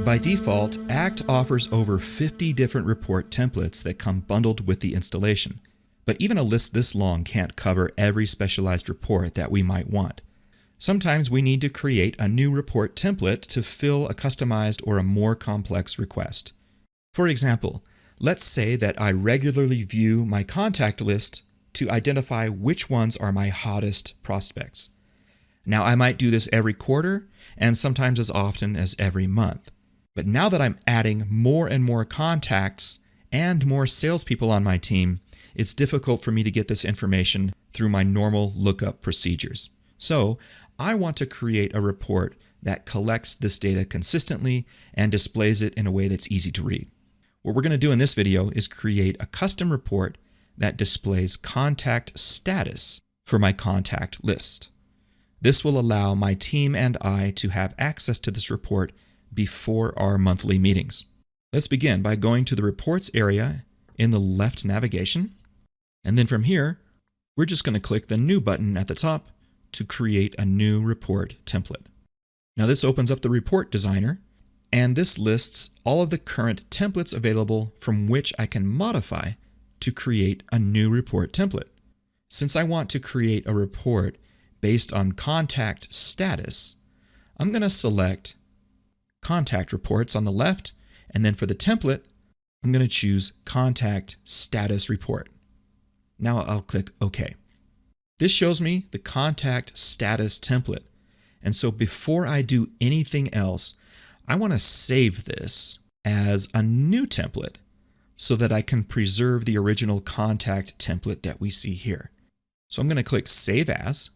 By default, ACT offers over 50 different report templates that come bundled with the installation. But even a list this long can't cover every specialized report that we might want. Sometimes we need to create a new report template to fill a customized or a more complex request. For example, let's say that I regularly view my contact list to identify which ones are my hottest prospects. Now, I might do this every quarter and sometimes as often as every month. But now that I'm adding more and more contacts and more salespeople on my team, it's difficult for me to get this information through my normal lookup procedures. So I want to create a report that collects this data consistently and displays it in a way that's easy to read. What we're going to do in this video is create a custom report that displays contact status for my contact list. This will allow my team and I to have access to this report before our monthly meetings. Let's begin by going to the Reports area in the left navigation. And then from here, we're just going to click the New button at the top to create a new report template. Now this opens up the Report Designer, and this lists all of the current templates available from which I can modify to create a new report template. Since I want to create a report based on contact status, I'm going to select Contact Reports on the left, and then for the template, I'm going to choose Contact Status Report. Now I'll click OK. This shows me the contact status template. And so before I do anything else, I want to save this as a new template so that I can preserve the original contact template that we see here. So I'm going to click Save As,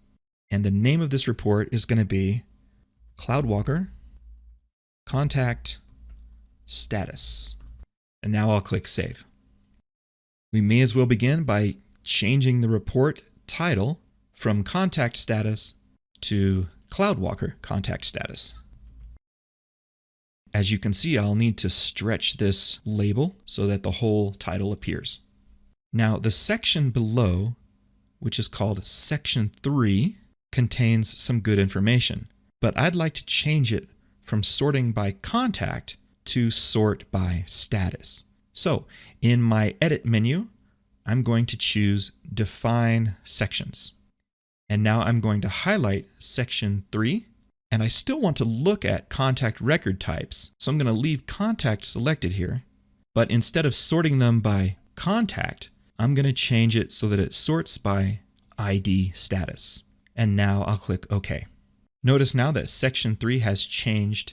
and the name of this report is going to be Cloudwalker Contact Status. And now I'll click Save. We may as well begin by changing the report title from Contact Status to Cloudwalker Contact Status. As you can see, I'll need to stretch this label so that the whole title appears. Now, the section below, which is called Section 3, contains some good information, but I'd like to change it from sorting by contact to sort by status. So, in my Edit menu, I'm going to choose Define Sections. And now I'm going to highlight Section 3, and I still want to look at contact record types, so I'm going to leave contact selected here, but instead of sorting them by contact, I'm going to change it so that it sorts by ID status. And now I'll click OK. Notice now that Section 3 has changed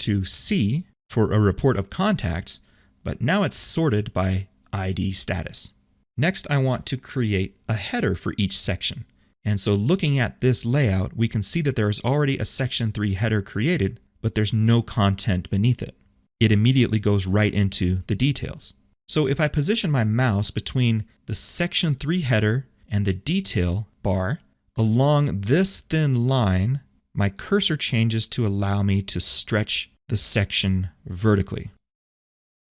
to C for a report of contacts, but now it's sorted by ID status. Next, I want to create a header for each section. And so looking at this layout, we can see that there is already a Section 3 header created, but there's no content beneath it. It immediately goes right into the details. So if I position my mouse between the Section 3 header and the detail bar, along this thin line, my cursor changes to allow me to stretch the section vertically.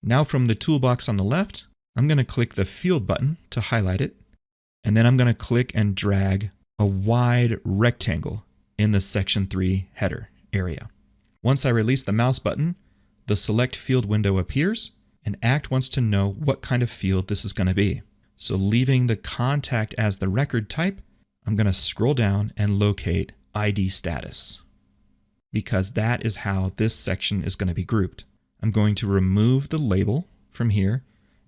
Now from the toolbox on the left, I'm going to click the Field button to highlight it, and then I'm going to click and drag a wide rectangle in the Section 3 header area. Once I release the mouse button, the Select Field window appears, and ACT wants to know what kind of field this is going to be. So leaving the contact as the record type, I'm going to scroll down and locate ID status, because that is how this section is going to be grouped. I'm going to remove the label from here,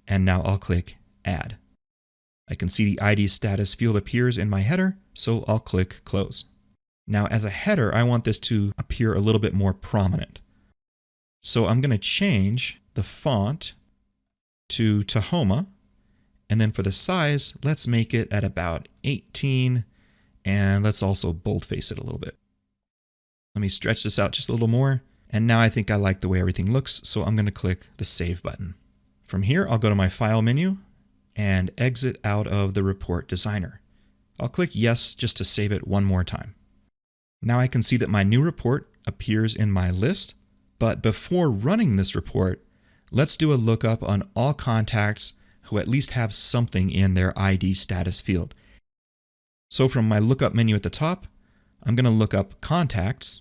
and now I'll click Add. I can see the ID status field appears in my header, so I'll click Close. Now as a header, I want this to appear a little bit more prominent. So I'm going to change the font to Tahoma, and then for the size, let's make it at about 18, and let's also boldface it a little bit. Let me stretch this out just a little more, and now I think I like the way everything looks, so I'm going to click the Save button. From here, I'll go to my File menu and exit out of the Report Designer. I'll click Yes just to save it one more time. Now I can see that my new report appears in my list, but before running this report, let's do a lookup on all contacts who at least have something in their ID status field. So from my lookup menu at the top, I'm going to look up contacts,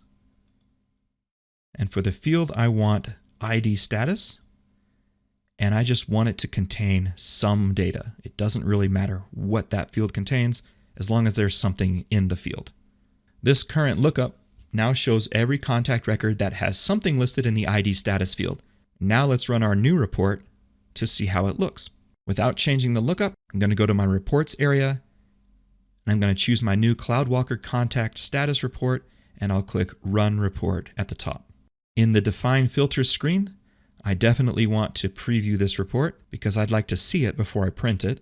And for the field, I want ID status, and I just want it to contain some data. It doesn't really matter what that field contains as long as there's something in the field. This current lookup now shows every contact record that has something listed in the ID status field. Now let's run our new report to see how it looks. Without changing the lookup, I'm going to go to my reports area, and I'm going to choose my new CloudWalker contact status report, and I'll click Run Report at the top. In the Define Filters screen, I definitely want to preview this report because I'd like to see it before I print it,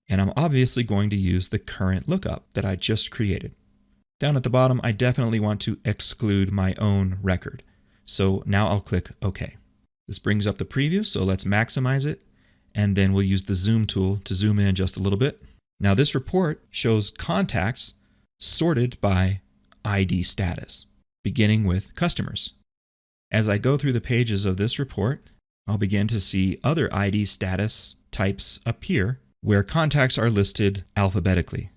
and I'm obviously going to use the current lookup that I just created. Down at the bottom, I definitely want to exclude my own record. So now I'll click OK. This brings up the preview, so let's maximize it, and then we'll use the zoom tool to zoom in just a little bit. Now this report shows contacts sorted by ID status, beginning with customers. As I go through the pages of this report, I'll begin to see other ID status types appear where contacts are listed alphabetically.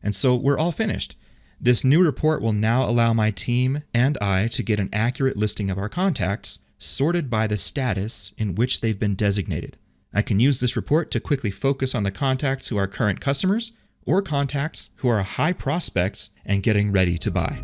And so we're all finished. This new report will now allow my team and I to get an accurate listing of our contacts sorted by the status in which they've been designated. I can use this report to quickly focus on the contacts who are current customers or contacts who are high prospects and getting ready to buy.